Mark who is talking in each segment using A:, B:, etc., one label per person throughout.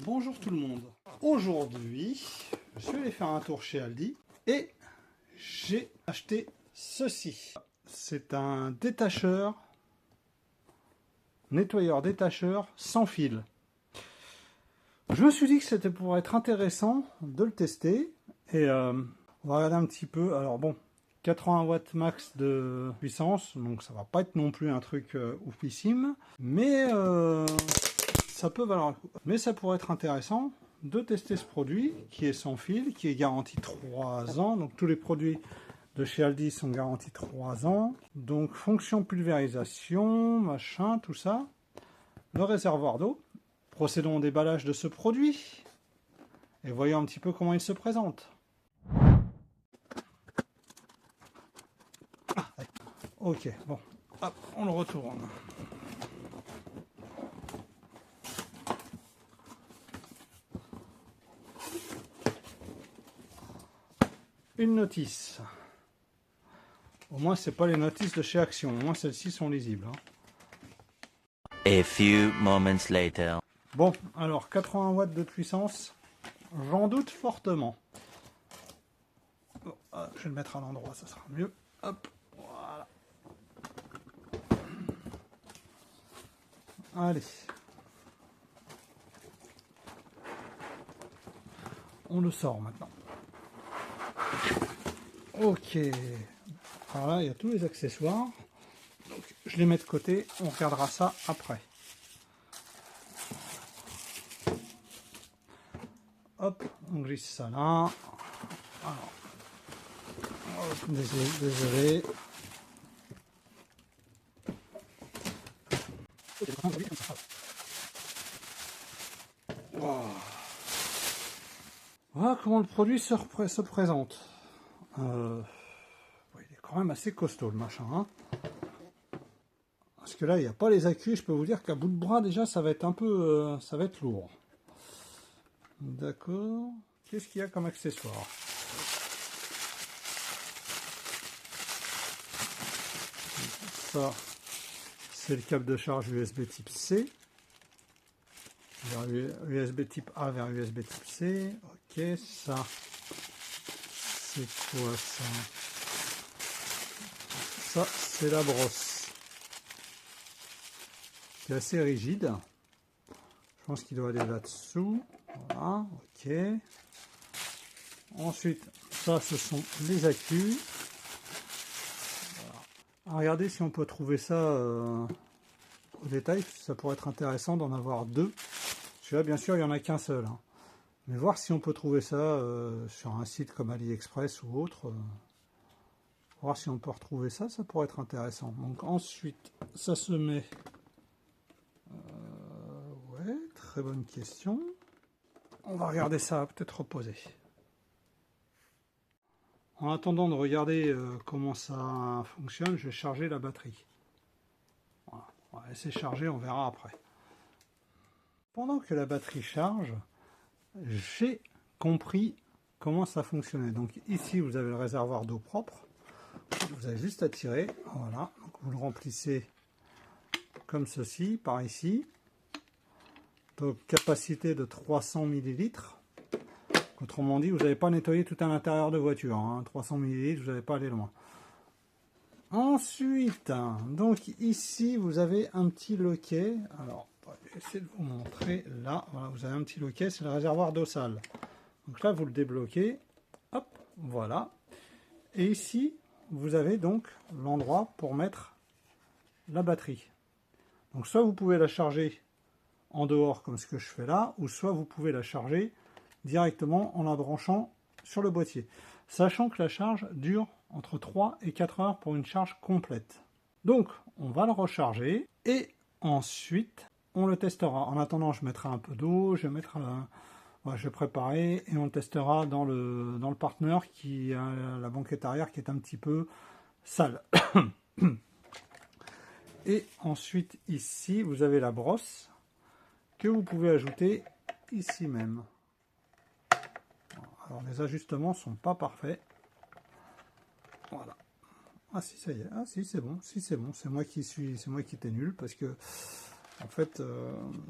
A: Bonjour tout le monde. Aujourd'hui, je suis allé faire un tour chez Aldi et j'ai acheté ceci. C'est un détacheur, nettoyeur détacheur sans fil. Je me suis dit que c'était pour être intéressant de le tester et on va regarder un petit peu. Alors bon, 80 watts max de puissance, donc ça va pas être non plus un truc oufissime, mais ça peut valoir le coup. Mais ça pourrait être intéressant de tester ce produit qui est sans fil, qui est garanti 3 ans. Donc tous les produits de chez Aldi sont garantis 3 ans. Donc fonction pulvérisation, machin, tout ça. Le réservoir d'eau. Procédons au déballage de ce produit et voyons un petit peu comment il se présente. Ok, bon, hop, on le retourne. Une notice. Au moins, c'est pas les notices de chez Action. Au moins, celles-ci sont lisibles.
B: A few moments later.
A: Bon, alors 80 watts de puissance, j'en doute fortement. Bon, je vais le mettre à l'endroit, ça sera mieux. Hop, voilà. Allez. On le sort maintenant. Ok. Alors là, il y a tous les accessoires. Donc, je les mets de côté, on regardera ça après. Hop, on glisse ça là. Alors, hop, désolé. Voilà comment le produit se présente. Il est quand même assez costaud le machin. Hein. Parce que là, il n'y a pas les accus. Je peux vous dire qu'à bout de bras, déjà, ça va être un peu... ça va être lourd. D'accord. Qu'est-ce qu'il y a comme accessoire? Ça, c'est le câble de charge USB type C. Vers USB type A vers USB type C. Ok, ça, c'est quoi ça? Ça, c'est la brosse. C'est assez rigide. Je pense qu'il doit aller là-dessous. Voilà, ok. Ensuite, ça, ce sont les accus. Voilà. Regardez si on peut trouver ça au détail. Ça pourrait être intéressant d'en avoir deux. Celui-là, bien sûr, il n'y en a qu'un seul. Hein. Mais voir si on peut trouver ça sur un site comme AliExpress ou autre. Voir si on peut retrouver ça, ça pourrait être intéressant. Donc ensuite, ça se met... ouais, très bonne question. On va regarder ça, peut-être reposer. En attendant de regarder comment ça fonctionne, je vais charger la batterie. Voilà. On va laisser charger, on verra après. Pendant que la batterie charge, j'ai compris comment ça fonctionnait. Donc ici, vous avez le réservoir d'eau propre. Vous avez juste à tirer, voilà. Donc vous le remplissez comme ceci, par ici. Donc capacité de 300 ml. Autrement dit, vous n'avez pas nettoyé tout à l'intérieur de voiture. Hein. 300 ml, vous n'allez pas aller loin. Ensuite, donc ici, vous avez un petit loquet. Alors, je vais essayer de vous montrer. Là, voilà, vous avez un petit loquet, c'est le réservoir d'eau sale. Donc là, vous le débloquez. Hop, voilà. Et ici, vous avez donc l'endroit pour mettre la batterie. Donc soit vous pouvez la charger en dehors comme ce que je fais là, ou soit vous pouvez la charger directement en la branchant sur le boîtier. Sachant que la charge dure entre 3 et 4 heures pour une charge complète. Donc on va le recharger et ensuite on le testera. En attendant, je mettrai un peu d'eau, je vais mettre je vais préparer et on le testera dans le partenaire qui a la banquette arrière qui est un petit peu sale. Et ensuite ici vous avez la brosse que vous pouvez ajouter ici même. Alors les ajustements sont pas parfaits. Voilà. Ah si ça y est, ah si c'est bon, c'est moi qui étais nul parce que En fait,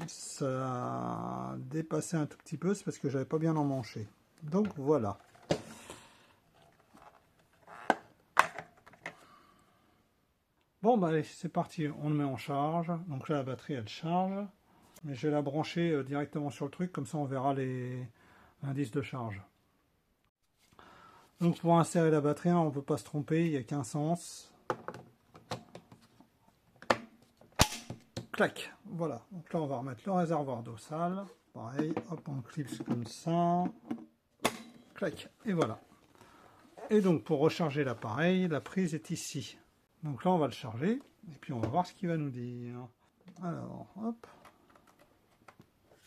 A: ça a dépassé un tout petit peu, c'est parce que j'avais pas bien emmanché. Donc voilà. Bon bah allez, c'est parti, on le met en charge. Donc là la batterie elle charge. Mais je vais la brancher directement sur le truc, comme ça on verra les indices de charge. Donc pour insérer la batterie, on ne peut pas se tromper, il n'y a qu'un sens. Clac, voilà. Donc là on va remettre le réservoir d'eau sale. Pareil, hop, on clipse comme ça. Clac, et voilà. Et donc pour recharger l'appareil, la prise est ici. Donc là on va le charger, et puis on va voir ce qu'il va nous dire. Alors, hop.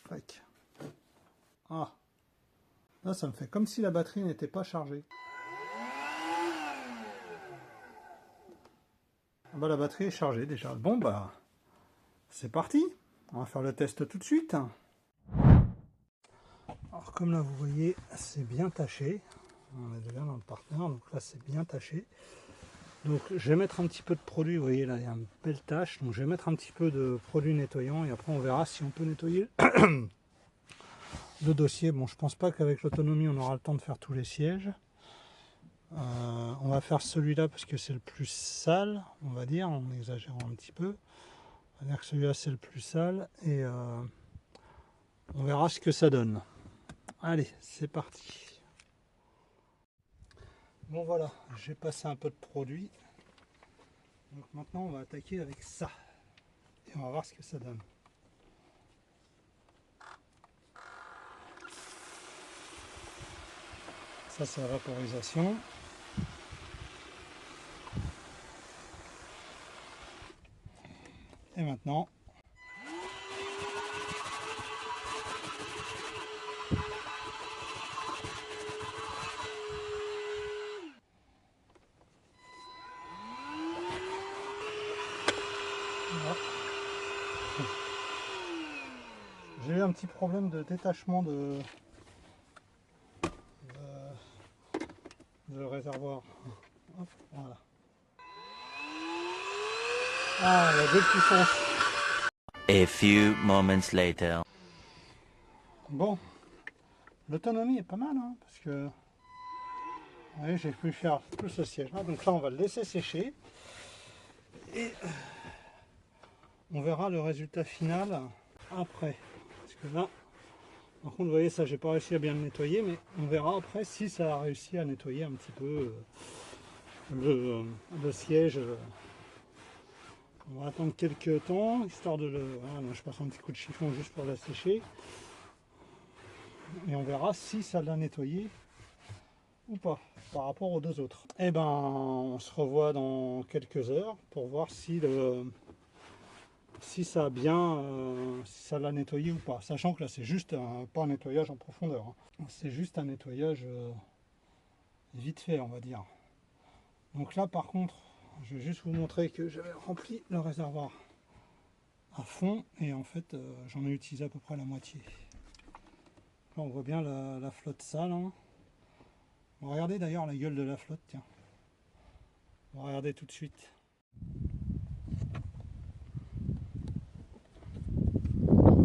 A: Clac. Ah. Là ça me fait comme si la batterie n'était pas chargée. Ah bah, la batterie est chargée déjà. Bon bah, c'est parti. On va faire le test tout de suite. Alors comme là vous voyez, c'est bien taché. On est déjà dans le partenaire, donc là c'est bien taché. Donc je vais mettre un petit peu de produit, vous voyez là il y a une belle tache. Donc je vais mettre un petit peu de produit nettoyant et après on verra si on peut nettoyer le dossier. Bon, je pense pas qu'avec l'autonomie on aura le temps de faire tous les sièges. On va faire celui-là parce que c'est le plus sale, on va dire, en exagérant un petit peu. On va dire que celui-là c'est le plus sale et on verra ce que ça donne. Allez, c'est parti. Bon voilà, j'ai passé un peu de produit. Donc maintenant on va attaquer avec ça. Et on va voir ce que ça donne. Ça c'est la vaporisation. Et maintenant, j'ai eu un petit problème de détachement de réservoir. Hop, voilà. Ah, il y a deux puissances.
B: A few moments later.
A: Bon, l'autonomie est pas mal, hein, parce que vous voyez, j'ai pu faire tout ce siège-là. Donc là, on va le laisser sécher. Et on verra le résultat final après. Parce que là, par contre, vous voyez, ça, j'ai pas réussi à bien le nettoyer, mais on verra après si ça a réussi à nettoyer un petit peu le siège. On va attendre quelques temps, histoire de le... Voilà, je passe un petit coup de chiffon juste pour la sécher. Et on verra si ça l'a nettoyé ou pas, par rapport aux deux autres. Et ben, on se revoit dans quelques heures pour voir si ça a bien, si ça l'a nettoyé ou pas. Sachant que là, c'est juste pas un nettoyage en profondeur. Hein. C'est juste un nettoyage vite fait, on va dire. Donc là, par contre, je vais juste vous montrer que j'avais rempli le réservoir à fond et en fait, j'en ai utilisé à peu près la moitié. Là, on voit bien la flotte sale. Hein. On va regarder d'ailleurs la gueule de la flotte, tiens. On va regarder tout de suite.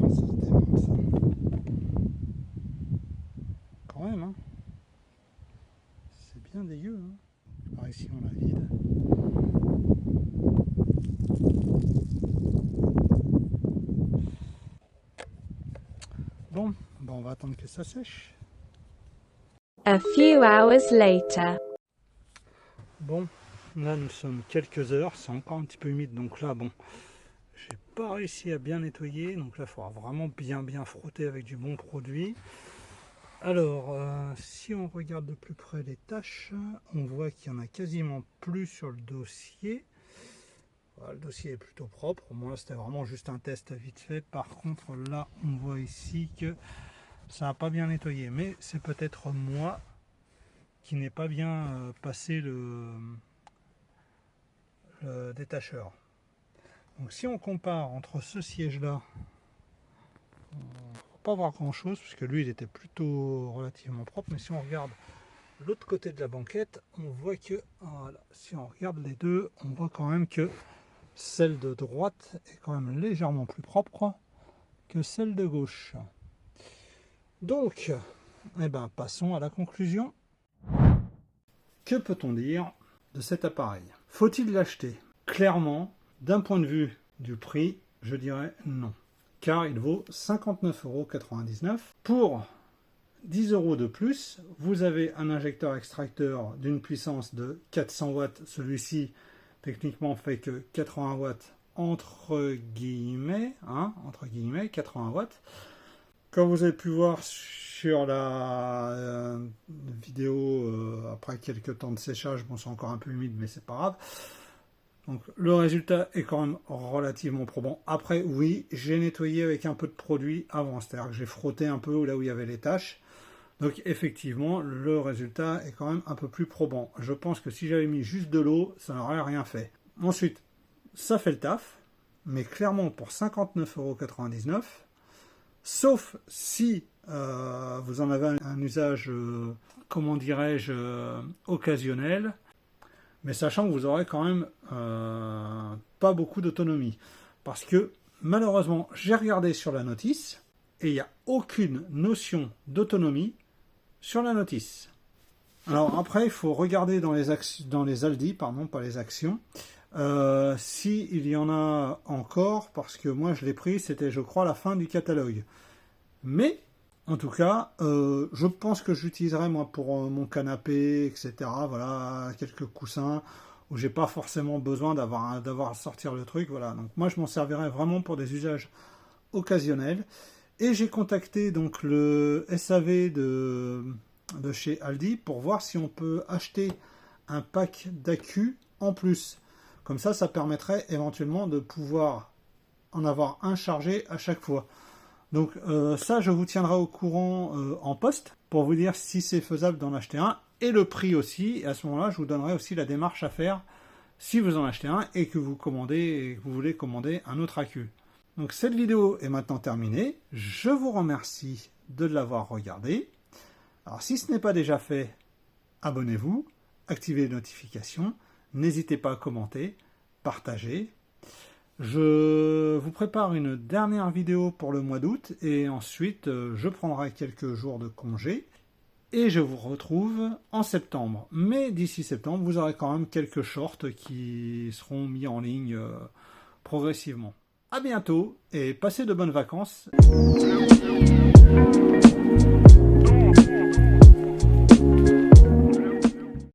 A: Ça se démonte, ça. Quand même, hein. C'est bien dégueu. Hein. Par ici, on la vide. Bon, ben on va attendre que ça sèche.
C: A few hours later.
A: Bon, là nous sommes quelques heures, c'est encore un petit peu humide, donc là bon, j'ai pas réussi à bien nettoyer, donc là il faudra vraiment bien frotter avec du bon produit. Alors, si on regarde de plus près les taches, on voit qu'il y en a quasiment plus sur le dossier. Voilà, le dossier est plutôt propre, moi c'était vraiment juste un test vite fait. Par contre là on voit ici que ça n'a pas bien nettoyé, mais c'est peut-être moi qui n'ai pas bien passé le détacheur. Donc si on compare entre ce siège là, on ne va pas voir grand chose puisque lui il était plutôt relativement propre, mais si on regarde l'autre côté de la banquette, on voit que voilà, si on regarde les deux, on voit quand même que celle de droite est quand même légèrement plus propre que celle de gauche. Donc, eh ben, passons à la conclusion. Que peut-on dire de cet appareil? Faut-il l'acheter? Clairement, d'un point de vue du prix, je dirais non. Car il vaut 59,99 €. Pour 10 € de plus, vous avez un injecteur extracteur d'une puissance de 400 watts. Celui-ci, techniquement, fait que 80 watts entre guillemets, 80 watts. Comme vous avez pu voir sur la vidéo, après quelques temps de séchage, bon, c'est encore un peu humide, mais c'est pas grave. Donc le résultat est quand même relativement probant. Après, oui, j'ai nettoyé avec un peu de produit avant, c'est-à-dire que j'ai frotté un peu là où il y avait les taches. Donc effectivement, le résultat est quand même un peu plus probant. Je pense que si j'avais mis juste de l'eau, ça n'aurait rien fait. Ensuite, ça fait le taf, mais clairement pour 59,99 €, sauf si vous en avez un usage, comment dirais-je, occasionnel, mais sachant que vous aurez quand même pas beaucoup d'autonomie. Parce que malheureusement, j'ai regardé sur la notice et il n'y a aucune notion d'autonomie sur la notice. Alors après, il faut regarder dans les Aldi, pardon, pas les actions, s'il y en a encore, parce que moi je l'ai pris, c'était je crois la fin du catalogue. Mais en tout cas, je pense que j'utiliserai moi pour mon canapé, etc. Voilà, quelques coussins où j'ai pas forcément besoin d'avoir à sortir le truc. Voilà, donc moi je m'en servirai vraiment pour des usages occasionnels. Et j'ai contacté donc le SAV de chez Aldi pour voir si on peut acheter un pack d'accu en plus. Comme ça permettrait éventuellement de pouvoir en avoir un chargé à chaque fois. Donc ça, je vous tiendrai au courant en post pour vous dire si c'est faisable d'en acheter un et le prix aussi. Et à ce moment-là, je vous donnerai aussi la démarche à faire si vous en achetez un et que vous voulez commander un autre accu. Donc cette vidéo est maintenant terminée. Je vous remercie de l'avoir regardée. Alors si ce n'est pas déjà fait, abonnez-vous, activez les notifications, n'hésitez pas à commenter, partager. Je vous prépare une dernière vidéo pour le mois d'août et ensuite je prendrai quelques jours de congé et je vous retrouve en septembre. Mais d'ici septembre, vous aurez quand même quelques shorts qui seront mis en ligne progressivement. À bientôt et passez de bonnes vacances.